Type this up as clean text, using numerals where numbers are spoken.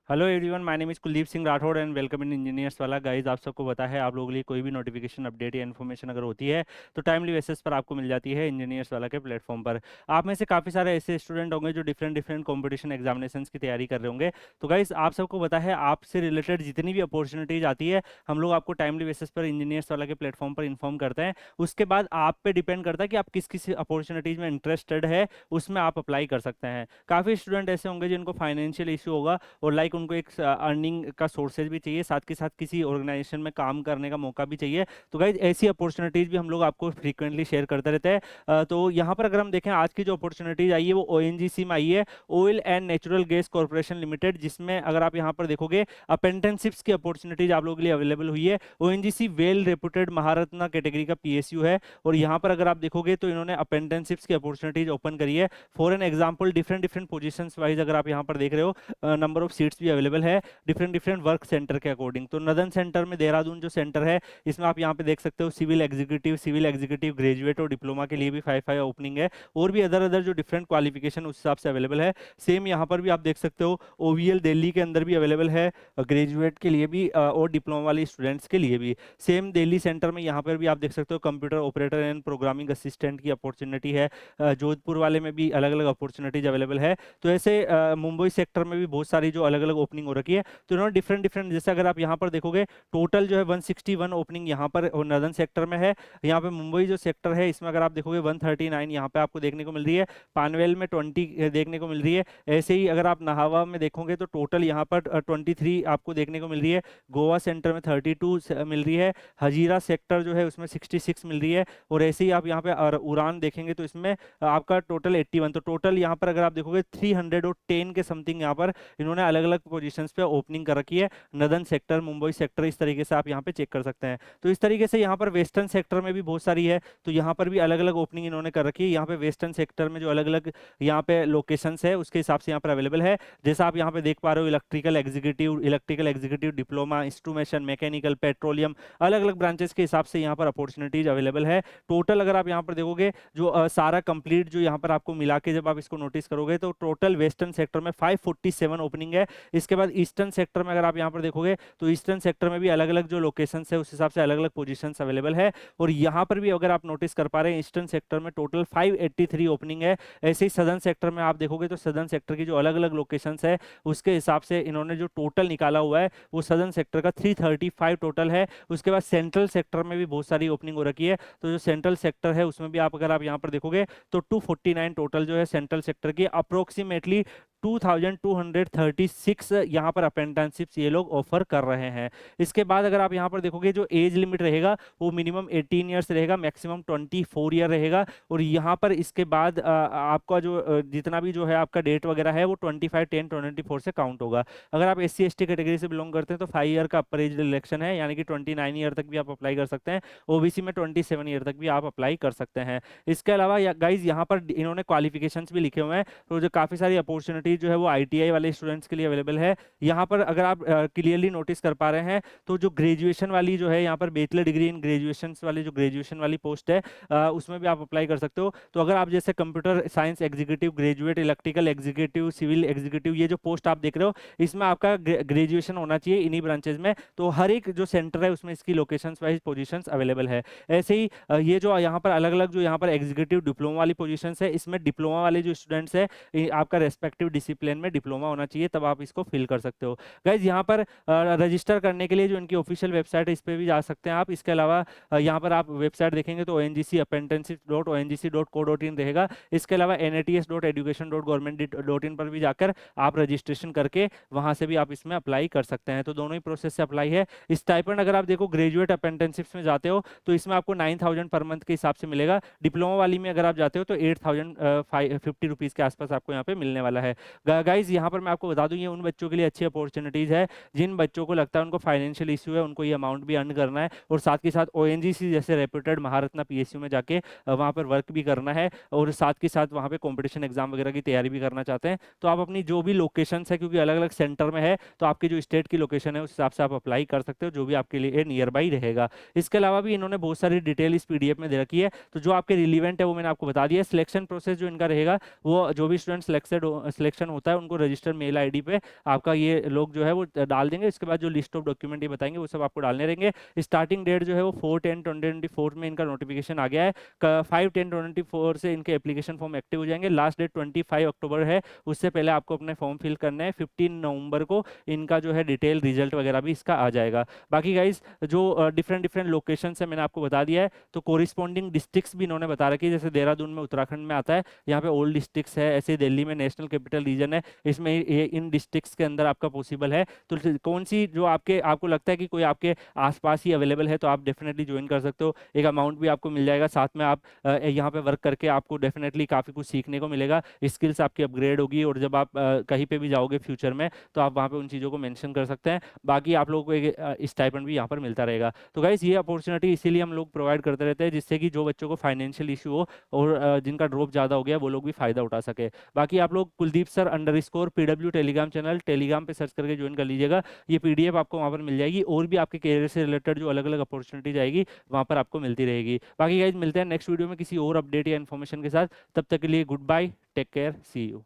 Hello everyone, my name is Kuldeep Singh Rathore and welcome in engineers वाला। Guys, आप सबको पता है, आप लोगों के लिए कोई भी नोटिफिकेशन अपडेट या इन्फॉर्मेशन अगर होती है तो टाइमली बेसिस पर आपको मिल जाती है इंजीनियर्स वाला के प्लेटफॉर्म पर। आप में से काफ़ी सारे ऐसे स्टूडेंट होंगे जो डिफरेंट डिफरेंट कॉम्पिटिशन एग्जामिनेशंस की तैयारी कर रहे होंगे। तो गाइस, आप सबको पता है, आपसे रिलेटेड जितनी भी अपॉर्चुनिटीज आती है हम लोग आपको टाइमली बेसिस पर इंजीनियर्स वाला के प्लेटफॉर्म पर इन्फॉर्म करते हैं। उसके बाद आप पे डिपेंड करता है कि आप किस किस अपॉर्चुनिटीज में इंटरेस्टेड है, उसमें आप अप्लाई कर सकते हैं। काफ़ी स्टूडेंट ऐसे होंगे जिनको फाइनेंशियल इशू होगा और लाइक उनको एक अर्निंग का सोर्सेज भी चाहिए, साथ के साथ किसी ऑर्गेनाइजेशन में काम करने का मौका भी चाहिए। तो गाइज, ऐसी अपॉर्चुनिटीज भी हम लोग आपको फ्रीक्वेंटली शेयर करते रहते हैं। तो यहाँ पर अगर हम देखें, आज की जो अपॉर्चुनिटीज आई है वो ओएनजीसी में आई है, oil and natural gas corporation limited, जिसमें अगर आप यहाँ पर देखोगे अप्रेंटिसशिप्स की अपॉर्चुनिटीज आप लोगों के लिए अवेलेबल हुई है। ONGC well reputed Maharatna category का पीएसयू है और यहाँ पर अगर आप देखोगे तो इन्होंने अप्रेंटिसशिप्स की अपॉर्चुनिटीज ओपन करी है। For an example, different different position wise अगर आप यहाँ पर देख रहे हो, नंबर ऑफ सीट्स भी अवेलेबल है डिफरेंट डिफरेंट वर्क सेंटर के अकॉर्डिंग। तो नदन सेंटर में देहरादून जो सेंटर है, इसमें आप यहाँ पे देख सकते हो सिविल एग्जीक्यूटिव ग्रेजुएट और डिप्लोमा के लिए भी 5 ओपनिंग है, और भी अदर अदर जो डिफरेंट क्वालिफिकेशन उस हिसाब से अवेलेबल है। सेम यहाँ पर भी आप देख सकते हो, ओवीएल दिल्ली के अंदर भी अवेलेबल है, ग्रेजुएट के लिए भी और डिप्लोमा वाले स्टूडेंट्स के लिए भी। सेम दिल्ली सेंटर में यहाँ पर भी आप देख सकते हो computer operator and programming assistant की अपॉर्चुनिटी है। जोधपुर वाले में भी अलग अलग अपॉर्चुनिटीज अवेलेबल है। तो ऐसे मुंबई सेक्टर में भी बहुत सारी जो अलग अलग ओपनिंग हो रखी है। तो इन्होंने डिफरेंट डिफरेंट, जैसे अगर आप यहाँ पर देखोगे, टोटल जो है 161 ओपनिंग यहाँ पर नर्दन सेक्टर में है। यहाँ पे मुंबई जो सेक्टर है, इसमें अगर आप देखोगे 139 यहाँ पे आपको देखने को मिल रही है। पानवेल में 20 देखने को मिल रही है। ऐसे ही अगर आप नाहवा में देखोगे तो टोटल यहाँ पर 23 आपको देखने को मिल रही है। गोवा सेंटर में 32 मिल रही है। हजीरा सेक्टर जो है उसमें 66 मिल रही है। और ऐसे ही आप यहाँ पे उड़ान देखेंगे तो इसमें आपका टोटल 81। तो टोटल यहाँ पर अगर आप देखोगे 310 के समथिंग यहाँ पर इन्होंने अलग अलग पोजीशंस पे ओपनिंग कर रखी है। नदन सेक्टर, मुंबई सेक्टर, इस तरीके से आप यहाँ पे चेक कर सकते हैं। तो इस तरीके से यहाँ पर वेस्टर्न सेक्टर में भी बहुत सारी है, तो यहाँ पर भी अलग अलग ओपनिंग इन्होंने कर रखी है। यहाँ पे वेस्टर्न सेक्टर में जो अलग अलग यहाँ पे लोकेशंस है उसके हिसाब से यहाँ पर अवेलेबल है। जैसा आप यहाँ पे देख पा रहे हो, electrical executive diploma, instrumentation, mechanical, petroleum, अलग अलग ब्रांचेस के हिसाब से यहाँ पर अपॉर्चुनिटीज अवेलेबल है। टोटल अगर आप यहाँ पर देखोगे, जो सारा कंप्लीट जो यहाँ पर आपको मिला के जब आप इसको नोटिस करोगे, तो टोटल वेस्टर्न सेक्टर में 547 ओपनिंग है। इसके बाद ईस्टर्न सेक्टर में अगर आप यहाँ पर देखोगे तो ईस्टर्न सेक्टर में भी अलग अलग जो लोकेशंस है उस हिसाब से अलग अलग पोजीशंस अवेलेबल है। और यहाँ पर भी अगर आप नोटिस कर पा रहे हैं, ईस्टर्न सेक्टर में टोटल 583 ओपनिंग है। ऐसे ही सदर्न सेक्टर में आप देखोगे तो सदर्न सेक्टर की जो अलग अलग लोकेशंस है उसके हिसाब से इन्होंने जो टोटल निकाला हुआ है वो सदर्न सेक्टर का 335 टोटल है। उसके बाद सेंट्रल सेक्टर में भी बहुत सारी ओपनिंग हो रखी है। तो जो सेंट्रल सेक्टर है उसमें भी आप अगर आप यहाँ पर देखोगे तो 249 टोटल जो है सेंट्रल सेक्टर की, अप्रोक्सीमेटली 2236 यहाँ पर अप्रेंटिसशिप्स ये लोग ऑफर कर रहे हैं। इसके बाद अगर आप यहाँ पर देखोगे, जो एज लिमिट रहेगा वो मिनिमम 18 ईयर्स रहेगा, मैक्सिमम 24 ईयर रहेगा। और यहाँ पर इसके बाद आपका जो जितना भी जो है आपका डेट वगैरह है वो 25/10/24 से काउंट होगा। अगर आप SC/ST कैटेगरी से बिलोंग करते हैं तो 5 ईयर का अपर एज रिलैक्सेशन है, यानी कि 29 ईयर तक भी आप अप्लाई कर सकते हैं। ओबीसी में 27 ईयर तक भी आप अप्लाई कर सकते हैं। इसके अलावा गाइज यहाँ पर इन्होंने क्वालिफिकेशंस भी लिखे हुए हैं। तो जो काफ़ी सारी अपॉर्चुनिटी जो है वो आईटीआई वाले स्टूडेंट्स के लिए अवेलेबल है। यहाँ पर अगर आप क्लियरली नोटिस कर पा रहे हैं तो जो ग्रेजुएशन वाली जो है यहाँ पर बैचलर डिग्री इन ग्रेजुएशन वाली जो ग्रेजुएशन वाली पोस्ट है उसमें भी आप अप्लाई कर सकते हो। तो अगर आप जैसे computer science executive graduate, electrical executive, civil executive, ये जो पोस्ट आप देख रहे हो इसमें आपका ग्रेजुएशन होना चाहिए इन्हीं ब्रांचेज में। तो हर एक जो सेंटर है उसमें इसकी लोकेशन वाइज पोजिशन अवेलेबल है। ऐसे ही ये जो यहाँ पर अलग अलग जो यहाँ पर एग्जीक्यूटिव डिप्लोमा वाली पोजिशन है, इसमें डिप्लोमा वाले जो स्टूडेंट्स है आपका रेस्पेक्टिव डिसिप्लिन में डिप्लोमा होना चाहिए, तब आप इसको फिल कर सकते हो। गाइज यहाँ पर रजिस्टर करने के लिए जो इनकी ऑफिशियल वेबसाइट है इस पर भी जा सकते हैं आप। इसके अलावा यहाँ पर आप वेबसाइट देखेंगे तो ONGC apprenticeship.ong.co.in रहेगा। इसके अलावा nats.education.government.in पर भी जाकर आप रजिस्ट्रेशन करके वहां से भी आप इसमें अप्लाई कर सकते हैं। तो दोनों ही प्रोसेस से अप्लाई है। स्टाइपेंड अगर आप देखो ग्रेजुएट अप्रेंटिसशिप्स में जाते हो तो इसमें आपको 9,000 पर मंथ के हिसाब से मिलेगा। डिप्लोमा वाली में अगर आप जाते हो तो 8,050 रुपीज़ के आसपास आपको यहाँ पे मिलने वाला है। गाइज यहाँ पर मैं आपको बता दूं, ये उन बच्चों के लिए अच्छी अपॉर्चुनिटीज है जिन बच्चों को लगता है उनको फाइनेंशियल इशू है, उनको ये अमाउंट भी अर्न करना है और साथ के साथ ओएनजीसी जैसे रेप्यूटेड महारत्ना पीएसयू में जाके वहाँ पर वर्क भी करना है और साथ के साथ वहाँ पे कंपटीशन एग्जाम वगैरह की तैयारी भी करना चाहते हैं। तो आप अपनी जो भी लोकेशन है, क्योंकि अलग अलग सेंटर में है, तो आपकी जो स्टेट की लोकेशन है उस हिसाब से आप अप्लाई कर सकते हो, जो भी आपके लिए नियर बाई रहेगा। इसके अलावा भी इन्होंने बहुत सारी डिटेल इस पीडीएफ में दे रखी है, तो जो आपके रिलीवेंट है वो मैंने आपको बता दिया। सिलेक्शन प्रोसेस जो इनका रहेगा, वो जो भी स्टूडेंट सिलेक्शन सिलेक्शन होता है उनको रजिस्टर मेल आईडी पे आपका ये लोग जो है वो डाल देंगे। इसके बाद जो लिस्ट ऑफ डॉक्यूमेंट ये बताएंगे वो सब आपको डालने रहेंगे। स्टार्टिंग डेट जो है वो 4/10/2024 में इनका नोटिफिकेशन आ गया है। 5/10/2024 से इनके एप्लीकेशन फॉर्म एक्टिव हो जाएंगे। लास्ट डेट 25 अक्टूबर है, उससे पहले आपको अपने फॉर्म फिल करना है। 15 नवंबर को इनका जो है डिटेल रिजल्ट वगैरह भी इसका आ जाएगा। बाकी गाइज जो डिफरेंट डिफरेंट लोकेशन है मैंने आपको बता दिया है, तो कोरिस्पॉन्डिंग डिस्ट्रिक्ट्स भी इन्होंने बता रखी है। जैसे देहरादून में उत्तराखंड में आता है, यहाँ पे ओल्ड डिस्ट्रिक्ट्स है। ऐसे दिल्ली में नेशनल कैपिटल रीजन है, इसमें ये इन डिस्ट्रिक्ट्स के अंदर आपका पॉसिबल है। तो कौन सी जो आपको लगता है कि कोई आपके आसपास ही अवेलेबल है तो आप डेफिनेटली ज्वाइन कर सकते हो। एक अमाउंट भी आपको मिल जाएगा, साथ में आप यहाँ पे वर्क करके आपको डेफिनेटली काफ़ी कुछ सीखने को मिलेगा, स्किल्स आपकी अपग्रेड होगी। और जब आप कहीं पे भी जाओगे फ्यूचर में तो आप वहाँ पे उन चीज़ों को मेंशन कर सकते हैं। बाकी आप लोगों को एक स्टाइपेंड भी यहाँ पर मिलता रहेगा। तो गाइस ये अपॉर्चुनिटी इसीलिए हम लोग प्रोवाइड करते रहते हैं, जिससे कि जो बच्चों को फाइनेंशियल इशू हो और जिनका ड्रॉप ज़्यादा हो गया वो लोग भी फायदा उठा सके। बाकी आप लोग Kuldeep sir _PW Telegram channel Telegram पे सर्च करके ज्वाइन कर लीजिएगा। ये पीडीएफ आपको वहाँ पर मिल जाएगी, और भी आपके करियर से रिलेटेड जो अलग अलग अपॉर्चुनिटीज आएगी वहाँ पर आपको मिलती रहेगी। बाकी गाइज मिलते हैं नेक्स्ट वीडियो में किसी और अपडेट या इन्फॉर्मेशन के साथ। तब तक के लिए goodbye, take care, see you.